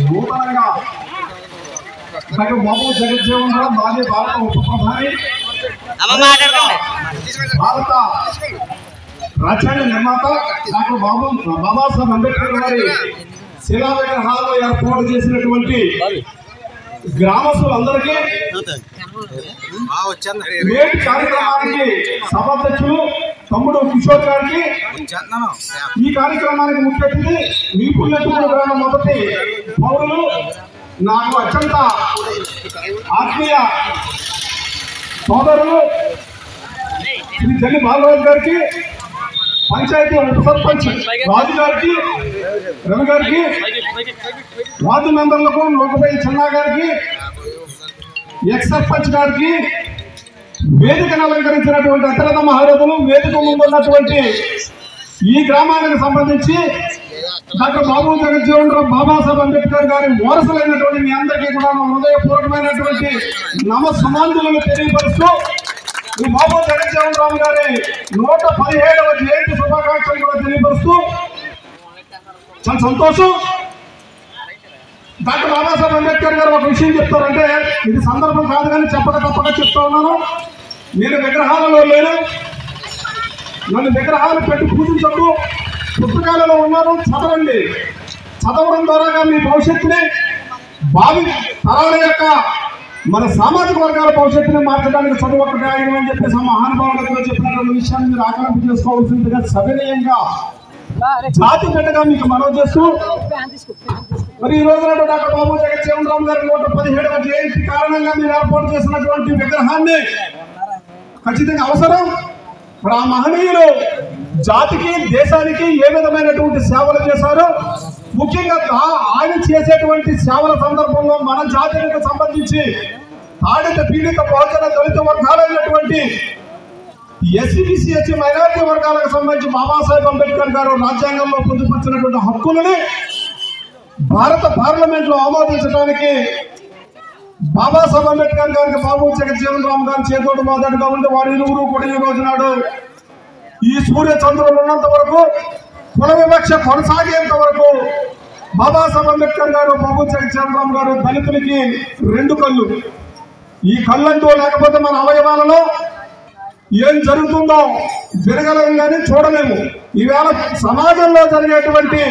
నూతనంగా డాక్టర్ బాబు జగజ్జీవన్ రామ్ మాజీ భారత ఉప ప్రధాని, భారత రాజ్యాంగ నిర్మాత డాక్టర్ బాబాసాహెబ్ అంబేద్కర్ గారి శిలా విగ్రహాల్లో ఏర్పాటు చేసినటువంటి గ్రామస్తులందరికీ నేటి కార్యక్రమానికి సభాధ్యక్షులు తమ్ముడు కిషోర్ గారికి, ఈ కార్యక్రమానికి ముఖ్య అతిథి మీ పుల్లెటూరు గ్రామ మొదటి పౌరులు నాకు అత్యంత ఆత్మీయ సోదరులు శ్రీ జల్లి బాలరాజు గారికి, పంచాయతీ ఉప సర్పంచ్ రాజు గారికి, రవి గారికి, వార్డు మెంబర్లకు లోకపై చిన్నా గారికి, ఎక్స్ సర్పంచ్ గారికి, వేదికను అలంకరించినటువంటి అతిరథ మహారథులు, వేదిక ముందున్నటువంటి ఈ గ్రామానికి సంబంధించి డాక్టర్ బాబు జగజ్జీవన్ రామ్ బాబాసాహెబ్ అంబేద్కర్ గారి వారసులైనటువంటి మీ అందరికీ కూడా హృదయపూర్వకమైనటువంటి నమస్సమాంజలులు తెలియపరుస్తూ ఈ బాబు జగజ్జీవన్ రామ్ గారి 117వ జయంతి శుభాకాంక్షలు కూడా తెలియపరుస్తూ చాలా సంతోషం. డాక్టర్ బాబాసాహెబ్ అంబేద్కర్ గారు ఒక విషయం చెప్తారంటే, ఇది సందర్భం కాదు కానీ చెప్పక తప్పక చెప్తా ఉన్నాను. నేను విగ్రహాలలో లేను, నన్ను విగ్రహాలు పెట్టి పూజించద్దు, పుస్తకాలలో ఉన్నారు, చదవండి. చదవడం ద్వారా మీ భవిష్యత్తుని, భావి తరాల యొక్క మన సామాజిక వర్గాల భవిష్యత్తుని మార్చడానికి చదువు ఒకటి ఆయన అని చెప్పేసి మహానుభావులు చెప్పినటువంటి విషయాన్ని మీరు ఆకలింపు చేసుకోవాల్సిందిగా సవినయంగా జాతి బిడ్డగా మీకు మనవి చేస్తూ, మరి ఈ రోజున డాక్టర్ బాబు జగజ్జీవన్ రామ్ గారి 117వ జయంతి కారణంగా మీరు ఏర్పాటు చేసినటువంటి విగ్రహాన్ని ఖచ్చితంగా అవసరం. మరి ఆ మహనీయులు జాతికి, దేశానికి ఏ విధమైనటువంటి సేవలు చేశారో, ముఖ్యంగా ఆయన చేసేటువంటి సేవల సందర్భంలో మన జాతికి సంబంధించి తాడిత పీడిత బహుజన దళిత వర్గాలైనటువంటి ఎస్సీ ఎస్టీ మైనారిటీ వర్గాలకు సంబంధించి బాబాసాహెబ్ అంబేద్కర్ గారు రాజ్యాంగంలో పొందుపరిచినటువంటి హక్కులని భారత పార్లమెంట్ లో ఆమోదించడానికి బాబాసాహెబ్ అంబేద్కర్ గారికి బాబు జగజ్జీవన్ రామ్ గారి చేతోడు మొదటిగా ఉండి వారి ఇరువురు కూడా ఈ రోజు నాడు ఈ సూర్య చంద్రులు ఉన్నంత వరకు, కుల వివక్ష కొనసాగేంత వరకు బాబాసాహెబ్ అంబేద్కర్ గారు, బాబు జగజ్జీవన్ రామ్ గారు దళితులకి 2 కళ్ళు. ఈ కళ్ళంటూ లేకపోతే మన అవయవాలలో ఏం జరుగుతుందో వినగలం కానీ చూడలేము. ఈవేళ సమాజంలో జరిగేటువంటి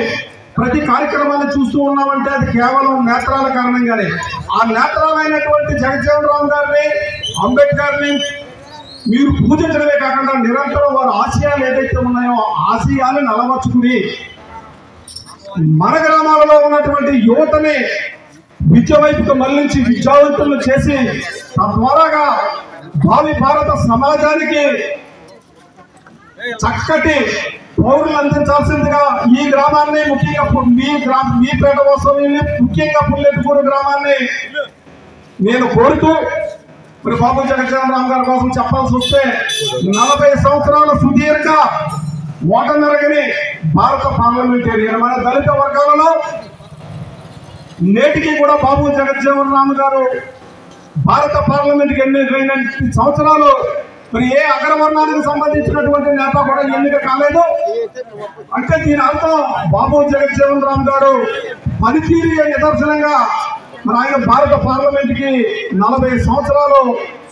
ప్రతి కార్యక్రమాన్ని చూస్తూ ఉన్నామంటే అది కేవలం నేత్రాల కారణంగానే. ఆ నేత్రాలైనటువంటి జగజ్జీవన్ రామ్ గారిని, అంబేద్కర్ని మీరు పూజించడమే కాకుండా నిరంతరం వారి ఆశయాలు ఏదైతే ఉన్నాయో ఆశయాలను అలవర్చుకుని మన గ్రామాలలో ఉన్నటువంటి యువతని విద్య వైపుకు మళ్లించి విద్యావంతులను చేసి తద్వారాగా భావి భారత సమాజానికి చక్కటి పౌరులు అందించాల్సిందిగా ఈ గ్రామాన్ని, ముఖ్యంగా మీ పేట వాస్తవ్యాన్ని, ముఖ్యంగా పుల్లెటూరు గ్రామాన్ని నేను కోరుతూ, మరి బాబు జగజ్జీవన్ రామ్ గారి కోసం చెప్పాల్సి వస్తే 40 సంవత్సరాల సుదీర్ఘ ఓటమిరగని భారత పార్లమెంటేరియన్ మన దళిత వర్గాలలో నేటికి కూడా బాబు జగజ్జీవన్ రామ్ గారు భారత పార్లమెంట్కి ఎన్నికైన సంవత్సరాలు మరి ఏ అగ్రవర్ణానికి సంబంధించినటువంటి నేత కూడా ఎన్నిక కాలేదు. అంటే దీని అర్థం బాబు జగజ్జీవన్ రామ్ గారు పనితీరు నిదర్శనంగా మరి ఆయన భారత పార్లమెంట్ కి 40 సంవత్సరాలు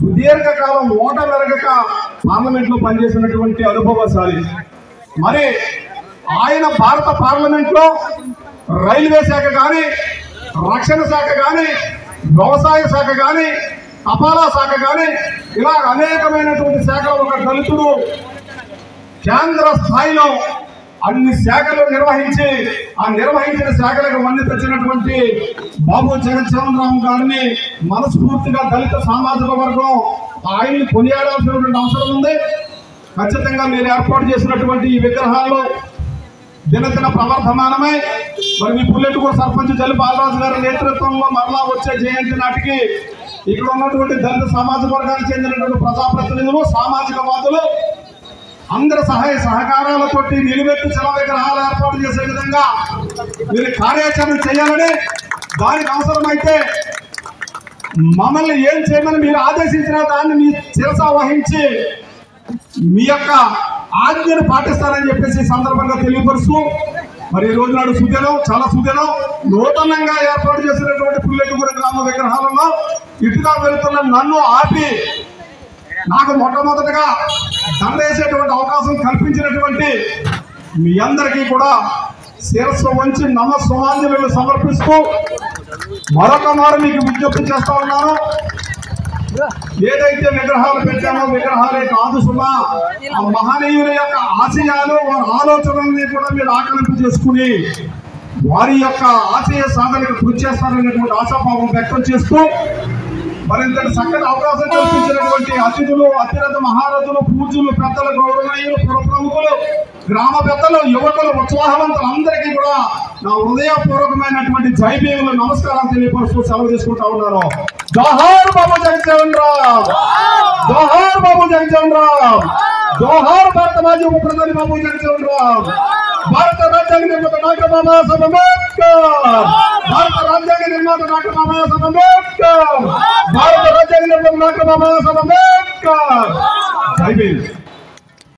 సుదీర్ఘకాలం ఓట మెరగక పార్లమెంట్ లో పనిచేసినటువంటి అనుభవశాలి. మరి ఆయన భారత పార్లమెంట్ లో రైల్వే శాఖ కానీ, రక్షణ శాఖ కానీ, వ్యవసాయ శాఖ కానీ, తపాలా శాఖ కానీ, ఇలా అనేకమైనటువంటి శాఖలు ఒక దళితుడు కేంద్ర స్థాయిలో అన్ని శాఖలు నిర్వహించి ఆ నిర్వహించిన శాఖలకు వన్నీ తెచ్చినటువంటి బాబు జగజ్జీవన్ రామ్ గారిని మనస్ఫూర్తిగా దళిత సామాజిక వర్గం ఆయన్ని కొనియాడాల్సినటువంటి అవసరం ఉంది. ఖచ్చితంగా మీరు ఏర్పాటు చేసినటువంటి ఈ విగ్రహాల్లో దినదిన ప్రవర్ధమానమై మరి మీ పుల్లెటూరు సర్పంచ్ జల్లి బాలరాజు గారి నేతృత్వంలో మరలా వచ్చే జయంతి నాటికి ఇక్కడ ఉన్నటువంటి దళిత సామాజిక వర్గానికి చెందినటువంటి ప్రజాప్రతినిధులు, సామాజికవాదులు అందరి సహాయ సహకారాలతో నిలువెత్తు శిలా విగ్రహాలు ఏర్పాటు చేసే విధంగా మీరు కార్యాచరణ చేయాలని, దానికి అవసరమైతే మమ్మల్ని ఏం చేయమని మీరు ఆదేశించిన దాన్ని మీ శిరస వహించి మీ యొక్క ఆజ్ఞను పాటిస్తారని చెప్పేసి సందర్భంగా తెలియపరుస్తూ, మరి ఈ రోజు నాడు సుదినం, చాలా సుదినం. నూతనంగా ఏర్పాటు చేసినటువంటి పుల్లెటూరు గ్రామ విగ్రహాలలో ఇటుగా వెళుతున్న నన్ను ఆపి నాకు మొట్టమొదటిగా దండేసేటువంటి అవకాశం కల్పించినటువంటి మీ అందరికీ కూడా శిరస్సు వంచి నమస్సుమాంజలు సమర్పిస్తూ మరొక మారు మీకు విజ్ఞప్తి చేస్తా ఉన్నాను. ఏదైతే విగ్రహాలు పెట్టామో విగ్రహాలే కాదు సుమా, ఆ మహనీయుల యొక్క ఆశయాలు, వారి ఆలోచనల్ని కూడా మీరు ఆకలింపు చేసుకుని వారి యొక్క ఆశయ సాధనకు కృషి చేస్తారనేటువంటి ఆశాభావం వ్యక్తం చేస్తూ మరింత చక్కటి అవకాశం కల్పించినటువంటి అతిథులు, అతిరథ మహారథులు, పూజలు, పెద్దలు, గౌరవనీయులు, పుర ప్రముఖులు, గ్రామ పెద్దలు, యువకులు, ఉత్సాహవంతులు అందరికీ కూడా నా హృదయపూర్వకమైనటువంటి జైభీములు నమస్కారం తెలియపరుస్తూ సెలవు తీసుకుంటా ఉన్నాను. జోహార్ బాబు జగజ్జీవన్ రామ్, జోహార్ బాబు జగజ్జీవన్ రామ్, జోహార్ భారత మాజీ ఉప ప్రధాని బాబు జగజ్జీవన్ రామ్, భారత రాజ్యాంగ నిర్మాత డాక్టర్ బాబాసాహెబ్ అంబేద్కర్, భారత రాజ్యాంగ నిర్మాత డాక్టర్ బాబాసాహెబ్ అంబేద్కర్, భారత రాజ్యాంగ నిర్మాత డాక్టర్ బాబాసాహెబ్ అంబేద్కర్. జై భీమ్.